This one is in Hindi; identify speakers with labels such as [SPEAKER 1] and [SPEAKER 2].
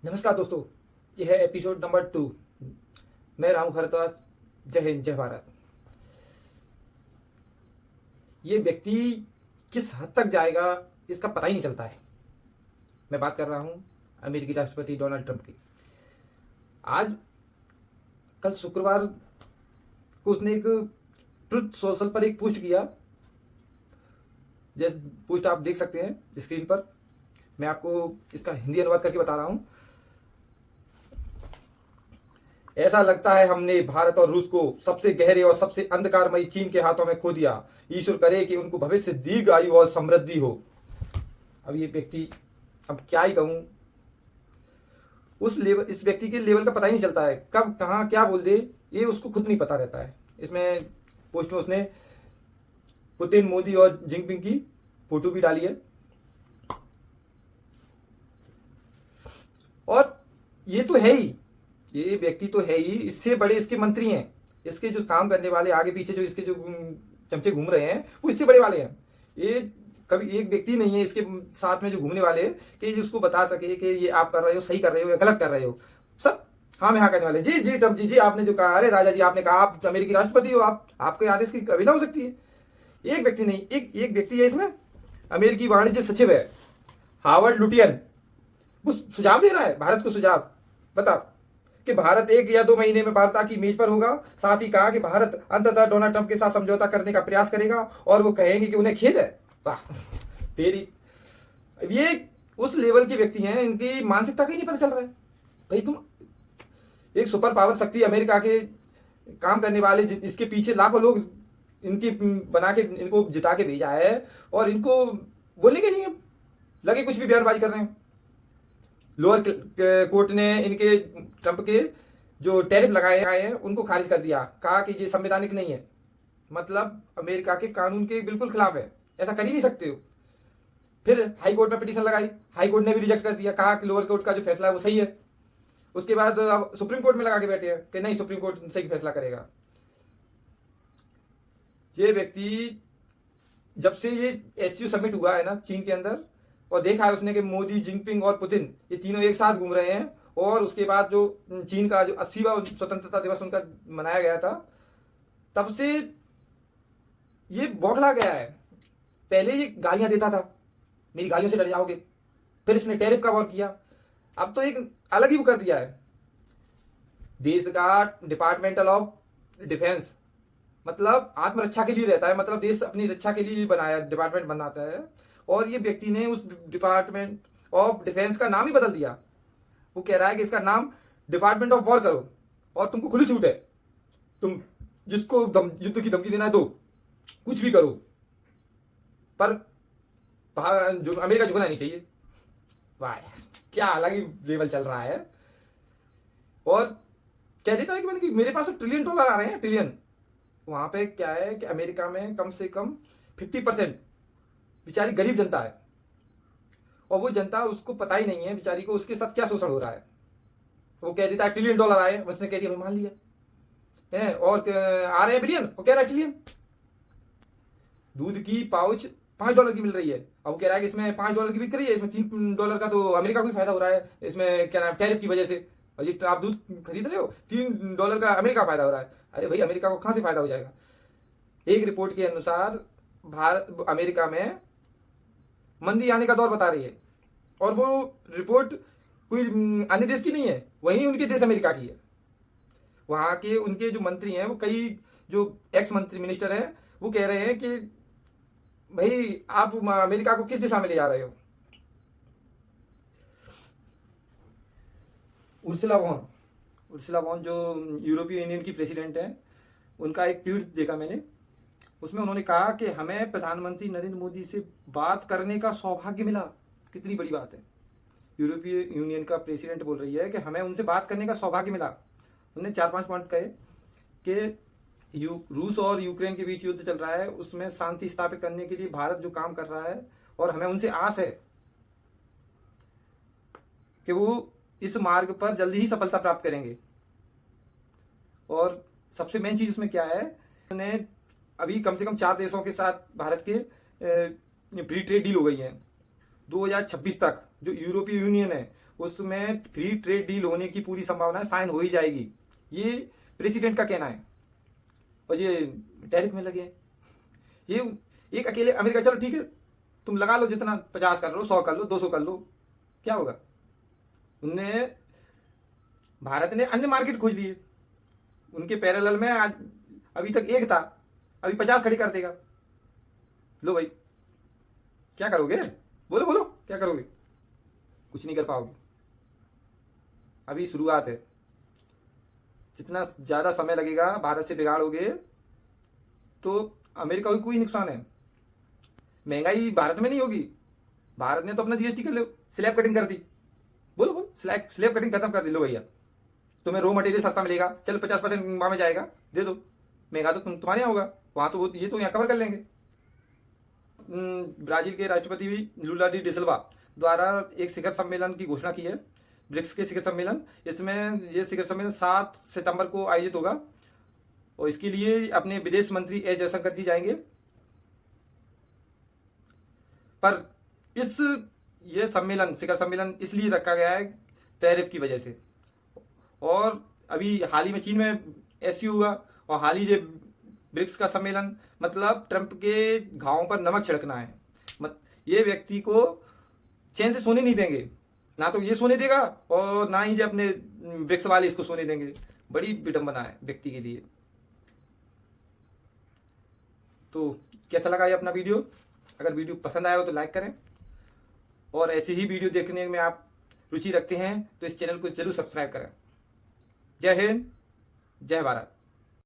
[SPEAKER 1] नमस्कार दोस्तों, यह है एपिसोड नंबर 2। मैं राम भारद्वाज। जय हिंद, जय भारत। ये व्यक्ति किस हद तक जाएगा इसका पता ही नहीं चलता है। मैं बात कर रहा हूं अमेरिकी राष्ट्रपति डोनाल्ड ट्रंप की। आज कल शुक्रवार को उसने एक ट्रुथ सोशल पर एक पोस्ट किया। जैसे पोस्ट आप देख सकते हैं स्क्रीन पर। मैं आपको इसका हिंदी अनुवाद करके बता रहा हूं। ऐसा लगता है हमने भारत और रूस को सबसे गहरे और सबसे अंधकारमयी चीन के हाथों में खो दिया। ईश्वर करे कि उनको भविष्य दीर्घ आयु और समृद्धि हो। अब ये व्यक्ति, अब क्या ही कहूं, उस लेवल, इस व्यक्ति के लेवल का पता ही नहीं चलता है। कब कहां क्या बोल दे ये उसको खुद नहीं पता रहता है। इसमें पोस्ट में उसने पुतिन, मोदी और जिनपिंग की फोटो भी डाली है। और ये तो है ही, ये व्यक्ति तो है ही, इससे बड़े इसके मंत्री हैं। इसके जो काम करने वाले आगे पीछे जो इसके जो चमचे घूम रहे हैं वो इससे बड़े वाले हैं। ये कभी एक व्यक्ति नहीं है इसके साथ में जो घूमने वाले कि जिसको बता सके कि ये आप कर रहे हो सही कर रहे हो या गलत कर रहे हो। सब हाँ में हाँ करने वाले। जी जी ट्रम्प जी, जी आपने जो कहा, अरे राजा जी आपने कहा, आप अमेरिकी राष्ट्रपति हो, आपके आदेश की कभी ना हो सकती है। एक व्यक्ति नहीं, एक व्यक्ति है इसमें, अमेरिकी वाणिज्य सचिव है हावर्ड लुटियन। वो सुझाव दे रहा है भारत को। सुझाव बता कि भारत 1 या 2 महीने में वार्ता की मेज पर होगा। साथ ही कहा कि भारत अंततः डोनाल्ड ट्रंप के साथ समझौता करने का प्रयास करेगा और वो कहेंगे कि उन्हें खेद है। वाह तेरी, ये उस लेवल के व्यक्ति हैं, इनकी मानसिकता का ही नहीं पता चल रहा है। भाई तुम एक सुपर पावर शक्ति अमेरिका के काम करने वाले, इसके पीछे लाखों लोग इनकी बना के इनको जिता के भेजा है और इनको बोलने के नहीं है, लगे कुछ भी बयानबाजी कर रहे हैं। लोअर कोर्ट ने इनके ट्रंप के जो टैरिफ लगाए हैं उनको खारिज कर दिया। कहा कि ये संवैधानिक नहीं है, मतलब अमेरिका के कानून के बिल्कुल खिलाफ है, ऐसा कर ही नहीं सकते हो। फिर हाई कोर्ट में पिटीशन लगाई, हाई कोर्ट ने भी रिजेक्ट कर दिया, कहा कि लोअर कोर्ट का जो फैसला है वो सही है। उसके बाद अब सुप्रीम कोर्ट में लगा के बैठे हैं कि नहीं, सुप्रीम कोर्ट सही फैसला करेगा। ये व्यक्ति जब से ये एससीओ समिट हुआ है ना चीन के अंदर, और देखा है उसने कि मोदी, जिनपिंग और पुतिन ये तीनों एक साथ घूम रहे हैं, और उसके बाद जो चीन का जो 80वां स्वतंत्रता दिवस उनका मनाया गया था, तब से ये बौखला गया है। पहले ये गालियां देता था, मेरी गालियों से डर जाओगे। फिर इसने टैरिफ का वॉर किया। अब तो एक अलग ही वो कर दिया है। देश का डिपार्टमेंटल ऑफ डिफेंस, मतलब आत्मरक्षा के लिए रहता है, मतलब देश अपनी रक्षा के लिए बनाया डिपार्टमेंट बनाता है। और ये व्यक्ति ने उस डिपार्टमेंट ऑफ डिफेंस का नाम ही बदल दिया। वो कह रहा है कि इसका नाम डिपार्टमेंट ऑफ वॉर करो और तुमको खुली छूट है, तुम जिसको युद्ध की धमकी देना है दो, कुछ भी करो, पर जो अमेरिका झुकना नहीं चाहिए। वाह, क्या अलग ही लेवल चल रहा है। और कह देता है कि मैंने मेरे पास $1 ट्रिलियन आ रहे हैं, ट्रिलियन। वहां पे क्या है कि अमेरिका में कम से कम 50% बेचारी गरीब जनता है, और वो जनता उसको पता ही नहीं है बेचारी को उसके साथ क्या शोषण हो रहा है। वो कह देता है $1 ट्रिलियन आए, उसने कह दिया मान लिया है, और आ रहे हैं बिलियन, वो कह रहा है ट्रिलियन। दूध की पाउच $5 की मिल रही है, अब वो कह रहा है कि इसमें $5 की बिक रही है, इसमें $3 का तो अमेरिका को ही फायदा हो रहा है, इसमें क्या नाम टैरिफ की वजह से। और ये आप दूध खरीद रहे हो, $3 का अमेरिका फायदा हो रहा है। अरे भाई, अमेरिका को कहां से फायदा हो जाएगा। एक रिपोर्ट के अनुसार भारत अमेरिका में मंदी आने का दौर बता रही है, और वो रिपोर्ट कोई अन्य देश की नहीं है, वहीं उनके देश अमेरिका की है। वहां के उनके जो मंत्री हैं, वो कई जो एक्स मंत्री मिनिस्टर हैं, वो कह रहे हैं कि भाई आप अमेरिका को किस दिशा में ले जा रहे हो। उर्सुला वॉन जो यूरोपीय यूनियन की प्रेसिडेंट है, उनका एक ट्वीट देखा मैंने। उसमें उन्होंने कहा कि हमें प्रधानमंत्री नरेंद्र मोदी से बात करने का सौभाग्य मिला। कितनी बड़ी बात है। यूरोपीय यूनियन का प्रेसिडेंट बोल रही है कि हमें उनसे बात करने का सौभाग्य मिला। उन्होंने 4-5 पॉइंट कहे कि रूस और यूक्रेन के बीच युद्ध चल रहा है, उसमें शांति स्थापित करने के लिए भारत जो काम कर रहा है, और हमें उनसे आस है कि वो इस मार्ग पर जल्दी ही सफलता प्राप्त करेंगे। और सबसे मेन चीज उसमें क्या है, उन्होंने अभी कम से कम 4 देशों के साथ भारत के फ्री ट्रेड डील हो गई है 2026 तक, जो यूरोपीय यूनियन है उसमें फ्री ट्रेड डील होने की पूरी संभावना है, साइन हो ही जाएगी, ये प्रेसिडेंट का कहना है। और ये टैरिफ में लगे हैं, ये एक अकेले अमेरिका, चलो ठीक है तुम लगा लो जितना 50 कर लो, 100 कर लो, 200 कर लो, क्या होगा। उनने भारत ने अन्य मार्केट खोज लिए, उनके पैरेलल में आज अभी तक एक था, अभी 50 खड़ी कर देगा। लो भाई क्या करोगे, बोलो बोलो क्या करोगे, कुछ नहीं कर पाओगे, अभी शुरुआत है। जितना ज़्यादा समय लगेगा भारत से बिगाड़ोगे तो अमेरिका को कोई नुकसान है। महंगाई भारत में नहीं होगी, भारत ने तो अपना जीएसटी कर लो, स्लैब कटिंग कर दी, बोलो बोलो स्लैब कटिंग खत्म कर दी। लो भैया तुम्हें रॉ मटेरियल सस्ता मिलेगा, चल 50% वहाँ में जाएगा, दे दो, महंगा तो तुम्हारे यहाँ होगा, वहाँ तो ये तो यहाँ कवर कर लेंगे। ब्राजील के राष्ट्रपति भी लुला डी डिसिल्वा द्वारा एक शिखर सम्मेलन की घोषणा की है, ब्रिक्स के शिखर सम्मेलन। इसमें ये शिखर सम्मेलन 7 सितंबर को आयोजित होगा और इसके लिए अपने विदेश मंत्री एस जयशंकर जी जाएंगे। पर ये सम्मेलन, शिखर सम्मेलन इसलिए रखा गया है टैरिफ की वजह से। और अभी हाल ही में चीन में एससीओ हुआ और हाल ही ये ब्रिक्स का सम्मेलन, मतलब ट्रंप के घावों पर नमक छिड़कना है। ये व्यक्ति को चैन से सोने नहीं देंगे, ना तो ये सोने देगा और ना ही ये अपने ब्रिक्स वाले इसको सोने देंगे। बड़ी विडंबना है व्यक्ति के लिए। तो कैसा लगा ये अपना वीडियो, अगर वीडियो पसंद आया हो तो लाइक करें, और ऐसी ही वीडियो देखने में आप रुचि रखते हैं तो इस चैनल को जरूर सब्सक्राइब करें। जय हिंद, जय भारत।